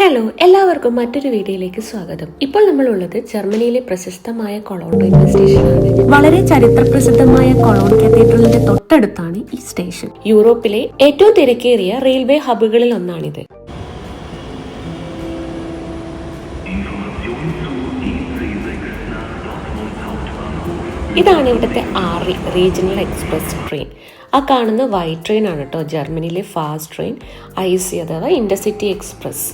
Hello, എല്ലാവർക്കും മറ്റൊരു വീഡിയോയിലേക്ക് സ്വാഗതം. ഇപ്പോൾ നമ്മളുള്ളത് ജർമ്മനിയിലെ പ്രശസ്തമായ കൊളോൺ റെയിൽവേ സ്റ്റേഷനാണ്. വളരെ ചരിത്ര പ്രസിദ്ധമായ കൊളോൺ കത്തീഡ്രലിന്റെ തൊട്ടടുത്താണ് ഈ സ്റ്റേഷൻ. യൂറോപ്പിലെ ഏറ്റവും തിരക്കേറിയ റെയിൽവേ ഹബുകളിൽ ഒന്നാണിത്. ഇതാണ് ഇവിടുത്തെ ആറി റീജിയണൽ എക്സ്പ്രസ് ട്രെയിൻ. ആ കാണുന്ന വൈറ്റ് ട്രെയിൻ ആണ് കേട്ടോ ജർമ്മനിയിലെ ഫാസ്റ്റ് ട്രെയിൻ IC അഥവാ ഇന്റർസിറ്റി എക്സ്പ്രസ്.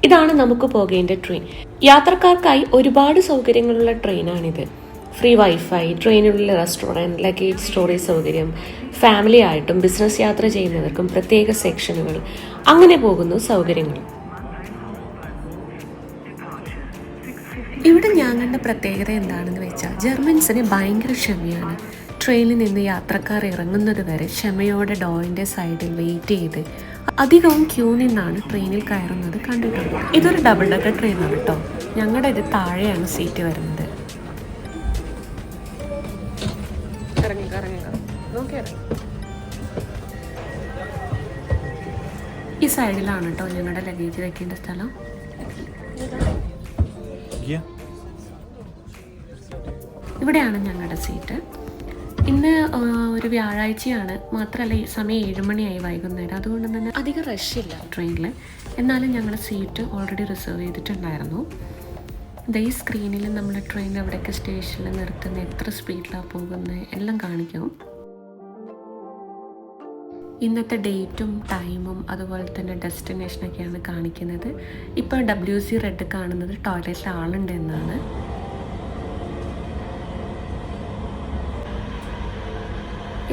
ഇതാണ് നമുക്ക് പോകേണ്ട ട്രെയിൻ. യാത്രക്കാർക്കായി ഒരുപാട് സൗകര്യങ്ങളുള്ള ട്രെയിനാണിത്. ഫ്രീ വൈഫൈ, ട്രെയിനിലുള്ള റെസ്റ്റോറൻറ്റ്, ലഗേജ് സ്റ്റോറേജ് സൗകര്യം, ഫാമിലി ആയിട്ടും ബിസിനസ് യാത്ര ചെയ്യുന്നവർക്കും പ്രത്യേക സെക്ഷനുകൾ, അങ്ങനെ പോകുന്നു സൗകര്യങ്ങൾ. ഇവിടെ ഞാൻ കണ്ട പ്രത്യേകത എന്താണെന്ന് വെച്ചാൽ ജർമ്മൻസിന് ഭയങ്കര ക്ഷമയാണ്. ട്രെയിനിൽ നിന്ന് യാത്രക്കാർ ഇറങ്ങുന്നത് വരെ ക്ഷമയോടെ ഡോറിൻ്റെ സൈഡിൽ വെയിറ്റ് ചെയ്ത് അധികവും ക്യൂ നിന്നാണ് ട്രെയിനിൽ കയറുന്നത് കണ്ടിട്ടുണ്ട്. ഇതൊരു ഡബിൾ ഡെക്കർ ട്രെയിനാണ് കേട്ടോ. ഞങ്ങളുടെ ഇത് താഴെയാണ് സീറ്റ് വരുന്നത്. ഈ സൈഡിലാണ് കേട്ടോ ഞങ്ങളുടെ ലഗേജ് വെക്കേണ്ട സ്ഥലം. ഇവിടെയാണ് ഞങ്ങളുടെ സീറ്റ്. ഇന്ന് ഒരു വ്യാഴാഴ്ചയാണ്, മാത്രമല്ല ഈ സമയം 7 മണിയായി വൈകുന്നേരം. അതുകൊണ്ട് തന്നെ അധികം റഷില്ല ട്രെയിനിൽ. എന്നാലും ഞങ്ങളുടെ സീറ്റ് ഓൾറെഡി റിസർവ് ചെയ്തിട്ടുണ്ടായിരുന്നു. ഈ സ്ക്രീനിൽ നമ്മൾ ട്രെയിൻ എവിടെയൊക്കെ സ്റ്റേഷനിൽ നിർത്തുന്നത്, എത്ര സ്പീഡിലാണ് പോകുന്നത് എല്ലാം കാണിക്കും. ഇന്നത്തെ ഡേറ്റും ടൈമും അതുപോലെ തന്നെ ഡെസ്റ്റിനേഷനൊക്കെയാണ് കാണിക്കുന്നത്. ഇപ്പോൾ WC റെഡ് കാണുന്നത് ടോയ്ലറ്റിൽ ആളുണ്ട് എന്നാണ്.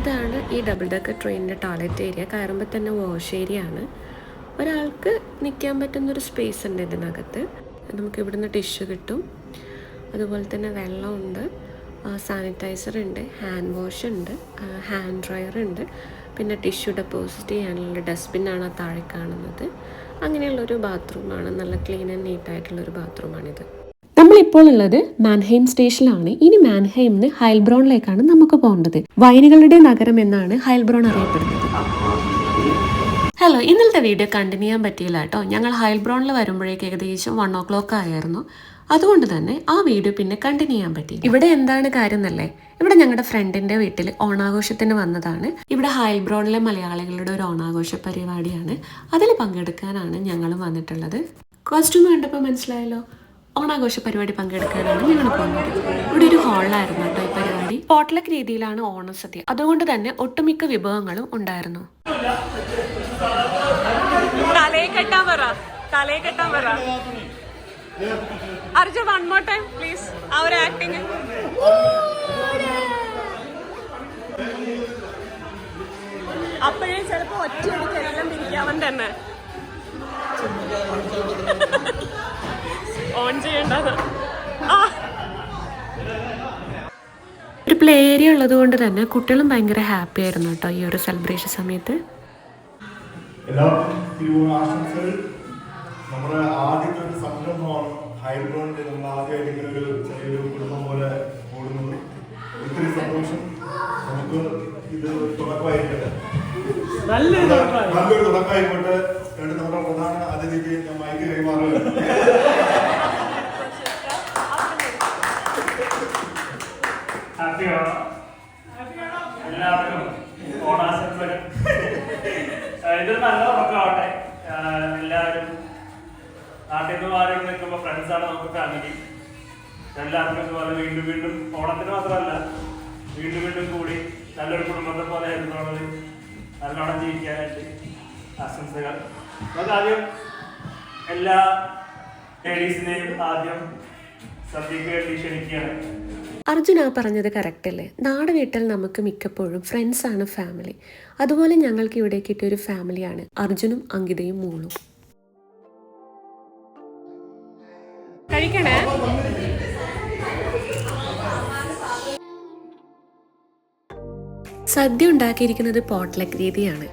ഇതാണ് ഈ ഡബിൾ ഡെക്കർ ട്രെയിനിൻ്റെ ടോയ്ലറ്റ് ഏരിയ. കയറുമ്പോൾ തന്നെ വാഷ് ഏരിയ ആണ്. ഒരാൾക്ക് നിൽക്കാൻ പറ്റുന്നൊരു സ്പേസ് ഉണ്ട് ഇതിനകത്ത്. നമുക്ക് ഇവിടുന്ന് ടിഷ്യൂ കിട്ടും, അതുപോലെ തന്നെ വെള്ളമുണ്ട്, സാനിറ്റൈസർ ഉണ്ട്, ഹാൻഡ് വാഷ് ഉണ്ട്, ഹാൻഡ് ഡ്രയർ ഉണ്ട്, പിന്നെ ടിഷ്യൂ ഡെപ്പോസിറ്റ് ചെയ്യാനുള്ള ഡസ്റ്റ്ബിന്നാണ് താഴെ കാണുന്നത്. അങ്ങനെയുള്ളൊരു ബാത്റൂമാണ്, നല്ല ക്ലീൻ ആൻഡ് നീറ്റായിട്ടുള്ളൊരു ബാത്റൂമാണിത്. നമ്മളിപ്പോൾ ഉള്ളത് മാൻഹൈം സ്റ്റേഷനിലാണ്. ഇനി മാൻഹൈമിന് ഹൈൽബ്രോണിലേക്കാണ് നമുക്ക് പോകേണ്ടത്. വൈനുകളുടെ നഗരം എന്നാണ് ഹൈൽബ്രോൺ അറിയപ്പെടുന്നത്. ഹലോ, ഇന്നലത്തെ വീഡിയോ കണ്ടിന്യൂ ചെയ്യാൻ പറ്റിയില്ല കേട്ടോ. ഞങ്ങൾ ഹൈൽബ്രോണിൽ വരുമ്പോഴേക്ക് ഏകദേശം 1 o'clock ആയിരുന്നു. അതുകൊണ്ട് തന്നെ ആ വീഡിയോ പിന്നെ കണ്ടിന്യൂ ചെയ്യാൻ പറ്റി. ഇവിടെ എന്താണ് കാര്യം എന്നല്ലേ, ഇവിടെ ഞങ്ങളുടെ ഫ്രണ്ടിന്റെ വീട്ടിൽ ഓണാഘോഷത്തിന് വന്നതാണ്. ഇവിടെ ഹൈൽബ്രോണിലെ മലയാളികളുടെ ഒരു ഓണാഘോഷ പരിപാടിയാണ്. അതിൽ പങ്കെടുക്കാനാണ് ഞങ്ങളും വന്നിട്ടുള്ളത്. കോസ്റ്റ്യൂം കണ്ടപ്പോൾ മനസ്സിലായല്ലോ, ഓണാഘോഷ പരിപാടി പങ്കെടുക്കാനാണ് ഞങ്ങൾ പോകുന്നത്. ഇവിടെ ഒരു ഹാളിലായിരുന്നു കേട്ടോ ഈ പരിപാടി. പോട്ട്ലക്ക് രീതിയിലാണ് ഓണസദ്യ. അതുകൊണ്ട് തന്നെ ഒട്ടുമിക്ക വിഭവങ്ങളും ഉണ്ടായിരുന്നു. അപ്പോഴേ ചിലപ്പോ ഒറ്റയടിക്ക് എല്ലാം തിരിക്കാവൻ തന്നെ ഓൺ ചെയ്യേണ്ടത്. ഒരു പ്ലേ ഏരിയ ഉള്ളത് കൊണ്ട് തന്നെ കുട്ടികളും ഭയങ്കര ഹാപ്പി ആയിരുന്നു കേട്ടോ ഈ ഒരു സെലിബ്രേഷൻ സമയത്ത്. നമ്മുടെ ആദ്യത്തെ ഒരു സംരംഭമാണ് ഹൈൽബ്രോണിന്റെ. നമ്മൾ ആദ്യമായിട്ട് ഇങ്ങനെ ഒരു ചെറിയൊരു കുടുംബം പോലെ ഓടുന്നത്. ഒത്തിരി സന്തോഷം. നമുക്ക് ഇത് തുടക്കമായിക്കട്ടെ, നല്ലൊരു തുടക്കമായിക്കോട്ടെ. നമ്മുടെ പ്രധാന അതിഥിക്ക് ഞാൻ മൈക്ക് കൈമാറുകയാണ്. എല്ലാവർക്കും ഓണാശംസകൾ. ഇതൊരു നല്ല ഉറക്കമാവട്ടെ. എല്ലാവരും നാട്ടിൽ നിന്ന് മാറി നിൽക്കുമ്പോൾ ഫ്രണ്ട്സാണ് നമുക്ക് ഫാമിലി. എല്ലാവർക്കും ഇതുപോലെ വീണ്ടും വീണ്ടും ഓണത്തിന് മാത്രമല്ല വീണ്ടും വീണ്ടും കൂടി നല്ലൊരു കുടുംബത്തെ പോലെ ആയിരുന്നുള്ളത് നല്ലോണം ജീവിക്കാനായിട്ട് ആശംസകൾ. ആദ്യം എല്ലാ ലേഡീസിനെയും ആദ്യം സദ്യക്ക് വേണ്ടി ക്ഷണിക്കുകയാണ്. അർജുന പറഞ്ഞത് കറക്റ്റ് അല്ലേ? നാട് വീട്ടിൽ നമുക്ക് മിക്കപ്പോഴും ഫ്രണ്ട്സാണ് ഫാമിലി. അതുപോലെ ഞങ്ങൾക്ക് ഇവിടെ കിട്ടിയ ഒരു ഫാമിലിയാണ് അർജുനും അങ്കിതയും മോളും. കഴിക്കണേ. സദ്യ ഉണ്ടാക്കിയിരിക്കുന്നത് പോട്ട്ലക്ക് രീതിയാണ്.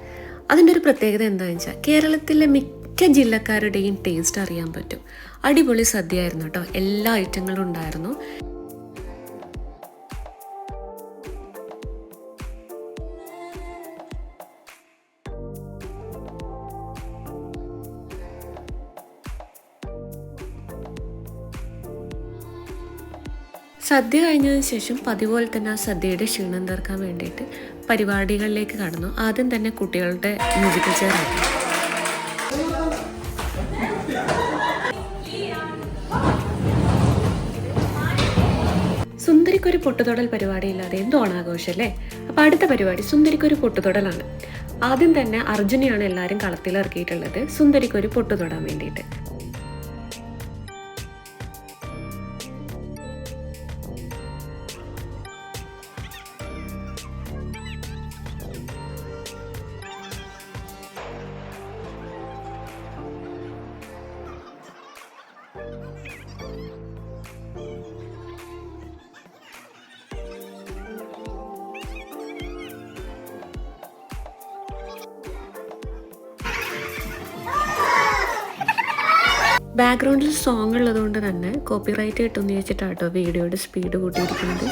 അതിൻ്റെ ഒരു പ്രത്യേകത എന്താണെന്ന് വെച്ചാൽ കേരളത്തിലെ മിക്ക ജില്ലക്കാരുടെയും ടേസ്റ്റ് അറിയാൻ പറ്റും. അടിപൊളി സദ്യ ആയിരുന്നു കേട്ടോ. എല്ലാ ഐറ്റങ്ങളും ഉണ്ടായിരുന്നു. സദ്യ കഴിഞ്ഞതിന് ശേഷം പതിപോലെ തന്നെ ആ സദ്യയുടെ ക്ഷീണം തീർക്കാൻ വേണ്ടിയിട്ട് പരിപാടികളിലേക്ക് കടന്നു. ആദ്യം തന്നെ കുട്ടികളുടെ മ്യൂസിക്കൽ ചെയർ ആയിരുന്നു. സുന്ദരിക്കൊരു പൊട്ടുതൊടൽ പരിപാടിയില്ലാതെ എന്ത് ഓണാഘോഷം അല്ലേ? അപ്പോൾ അടുത്ത പരിപാടി സുന്ദരിക്കൊരു പൊട്ടുതൊടലാണ്. ആദ്യം തന്നെ അർജുനെയാണ് എല്ലാവരും കളത്തിലിറക്കിയിട്ടുള്ളത് സുന്ദരിക്കൊരു പൊട്ടുതൊടാൻ വേണ്ടിയിട്ട്. ബാക്ക്ഗ്രൗണ്ടിൽ സോങ് ഉള്ളതുകൊണ്ട് തന്നെ കോപ്പിറൈറ്റ് കിട്ടുമെന്ന് ചോദിച്ചിട്ടാട്ടോ വീഡിയോയുടെ സ്പീഡ് കൂട്ടിയിരിക്കുന്നത്.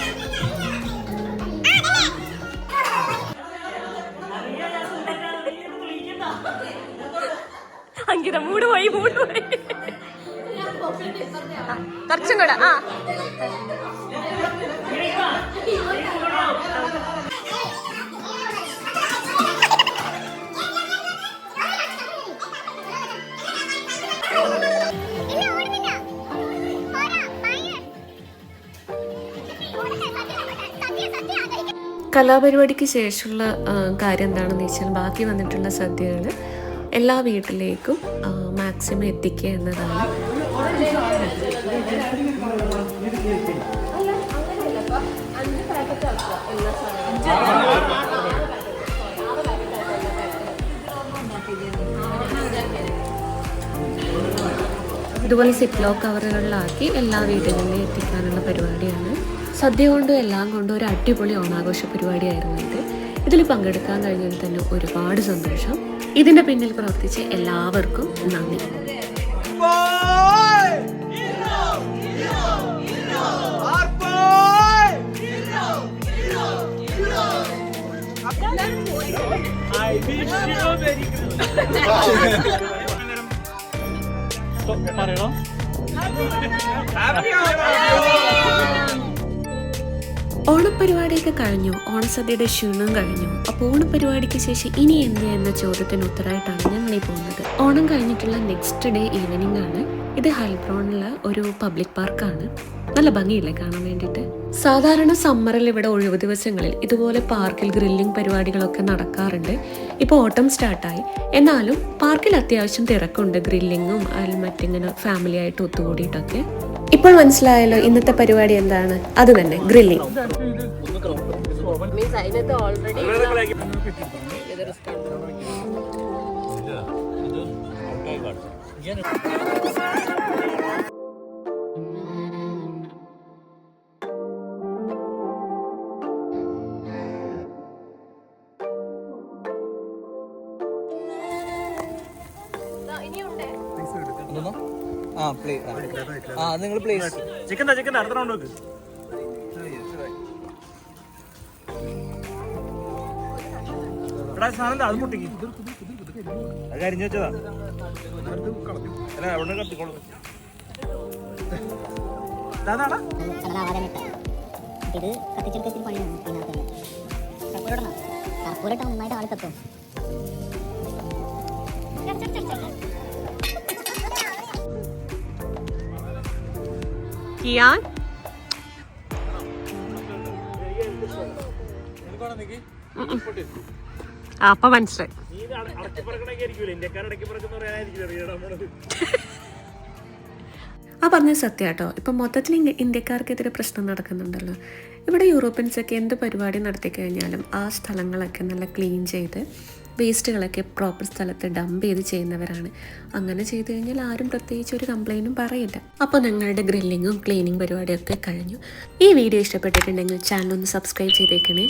കുറച്ചും കൂടെ കലാപരിപാടിക്ക് ശേഷമുള്ള കാര്യം എന്താണെന്ന് വെച്ചാൽ ബാക്കി വന്നിട്ടുള്ള സദ്യകൾ എല്ലാ വീട്ടിലേക്കും മാക്സിമം എത്തിക്കുക എന്നതാണ്. ഇതുപോലെ സിപ്ലോ കവറുകളിലാക്കി എല്ലാ വീടുകളിലും എത്തിക്കാനുള്ള പരിപാടിയാണ്. സദ്യ കൊണ്ടും എല്ലാം കൊണ്ടും ഒരു അടിപൊളി ഓണാഘോഷ പരിപാടിയായിരുന്നു ഇത്. ഇതിൽ പങ്കെടുക്കാൻ കഴിഞ്ഞതിൽ തന്നെ ഒരുപാട് സന്തോഷം. ഇതിന്റെ പിന്നിൽ പ്രവർത്തിച്ച എല്ലാവർക്കും നന്ദി. ഓണപ്പരിപാടിയൊക്കെ കഴിഞ്ഞു, ഓണസദ്യയുടെ ക്ഷീണം കഴിഞ്ഞു. അപ്പോൾ ഓണപ്പരിപാടിക്ക് ശേഷം ഇനി എന്ത് എന്ന ചോദ്യത്തിന് ഉത്തരമായിട്ടാണ് ഞങ്ങളീ പോകുന്നത്. ഓണം കഴിഞ്ഞിട്ടുള്ള നെക്സ്റ്റ് ഡേ ഈവനിങ് ആണ്. ഇത് ഹൈബ്രോണിലുള്ള ഒരു പബ്ലിക് പാർക്കാണ്. നല്ല ഭംഗിയില്ലേ കാണാൻ വേണ്ടിയിട്ട്. സാധാരണ സമ്മറിൽ ഇവിടെ ഒഴിവ് ദിവസങ്ങളിൽ ഇതുപോലെ പാർക്കിൽ ഗ്രില്ലിംഗ് പരിപാടികളൊക്കെ നടക്കാറുണ്ട്. ഇപ്പോൾ ഓട്ടം സ്റ്റാർട്ടായി, എന്നാലും പാർക്കിൽ അത്യാവശ്യം തിരക്കുണ്ട്. ഗ്രില്ലിങ്ങും മറ്റിങ്ങനെ ഫാമിലി ആയിട്ട് ഒത്തുകൂടിയിട്ടൊക്കെ. ഇപ്പോൾ മനസ്സിലായല്ലോ ഇന്നത്തെ പരിപാടി എന്താണ്? അത് തന്നെ, ഗ്രില്ലിംഗ്. നിങ്ങൾ പ്ലേസ് ചിക്കൻ അടുത്ത റൗണ്ട് നോക്ക്. സാധനം അത് പൊട്ടിക്ക്, അത് കരിഞ്ഞു വെച്ചതാ. അല്ല അവിടെ കത്തിക്കോളൂ. ഇത് കത്തിച്ചെടുക്കത്തിൽ പണിയാണ്. ഇതിനകത്ത് കർപ്പൂരട്ട നന്നായിട്ട് ആൾ കത്തും. കിയാൻ അപ്പൊ മനസ്സിലായി. ആ പറഞ്ഞ സത്യം കേട്ടോ. ഇപ്പം മൊത്തത്തിൽ ഇന്ത്യക്കാർക്കെതിരെ പ്രശ്നം നടക്കുന്നുണ്ടല്ലോ. ഇവിടെ യൂറോപ്യൻസൊക്കെ എന്ത് പരിപാടി നടത്തി കഴിഞ്ഞാലും ആ സ്ഥലങ്ങളൊക്കെ നല്ല ക്ലീൻ ചെയ്ത് വേസ്റ്റുകളൊക്കെ പ്രോപ്പർ സ്ഥലത്ത് ഡംപ് ചെയ്ത് ചെയ്യുന്നവരാണ്. അങ്ങനെ ചെയ്ത് കഴിഞ്ഞാൽ ആരും പ്രത്യേകിച്ച് ഒരു കംപ്ലൈൻറ്റും പറയില്ല. അപ്പോൾ ഞങ്ങളുടെ ഗ്രില്ലിങ്ങും ക്ലീനിങ് പരിപാടിയൊക്കെ കഴിഞ്ഞു. ഈ വീഡിയോ ഇഷ്ടപ്പെട്ടിട്ടുണ്ടെങ്കിൽ ചാനൽ ഒന്ന് സബ്സ്ക്രൈബ് ചെയ്തേക്കണേ.